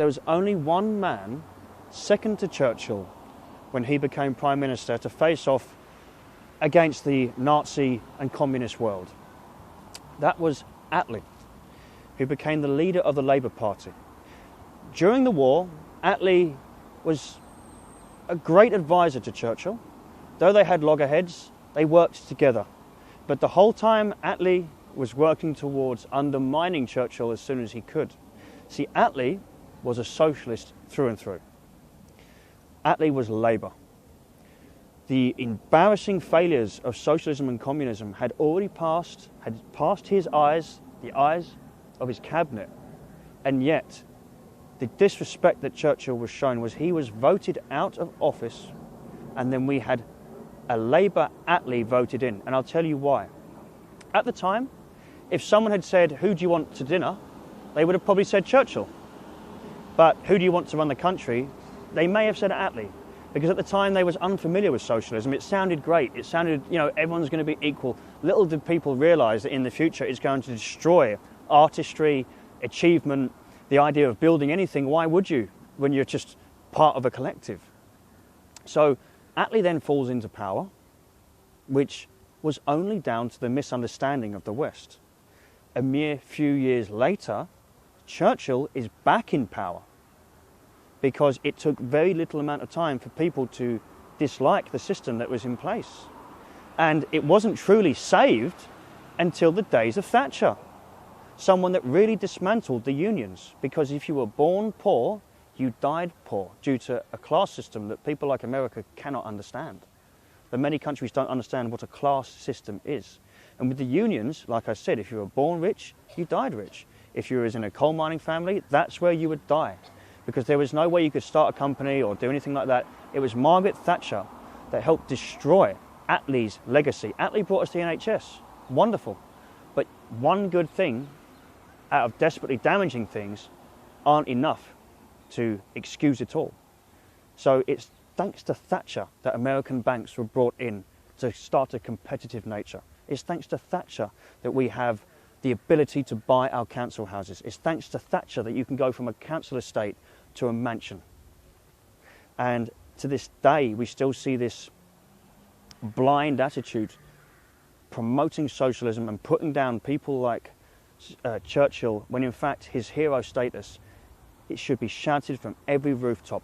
there was only one man, second to Churchill, when he became Prime Minister, to face off against the Nazi and communist world. That was Attlee, who became the leader of the Labour Party. During the war, Attlee was a great advisor to Churchill. Though they had loggerheads, they worked together. But the whole time, Attlee was working towards undermining Churchill as soon as he could. See, Attlee was a socialist through and through. Attlee was Labour. The embarrassing failures of socialism and communism had already passed his eyes, the eyes of his cabinet. And yet, the disrespect that Churchill was shown was he was voted out of office, and then we had a Labour Attlee voted in. And I'll tell you why. At the time, if someone had said, "Who do you want to dinner?" they would have probably said Churchill. But who do you want to run the country? They may have said Attlee, because at the time they was unfamiliar with socialism. It sounded great. It sounded, everyone's going to be equal. Little did people realise that in the future it's going to destroy artistry, achievement, the idea of building anything. Why would you when you're just part of a collective? So Attlee then falls into power, which was only down to the misunderstanding of the West. A mere few years later, Churchill is back in power, because it took very little amount of time for people to dislike the system that was in place. And it wasn't truly saved until the days of Thatcher, someone that really dismantled the unions, because if you were born poor, you died poor, due to a class system that people like America cannot understand. But many countries don't understand what a class system is. And with the unions, like I said, if you were born rich, you died rich. If you were in a coal mining family, that's where you would die, because there was no way you could start a company or do anything like that. It was Margaret Thatcher that helped destroy Attlee's legacy. Attlee brought us the NHS. Wonderful. But one good thing out of desperately damaging things aren't enough to excuse it all. So it's thanks to Thatcher that American banks were brought in to start a competitive nature. It's thanks to Thatcher that we have the ability to buy our council houses. It's thanks to Thatcher that you can go from a council estate to a mansion. And to this day, we still see this blind attitude promoting socialism and putting down people like Churchill, when in fact his hero status, it should be shouted from every rooftop.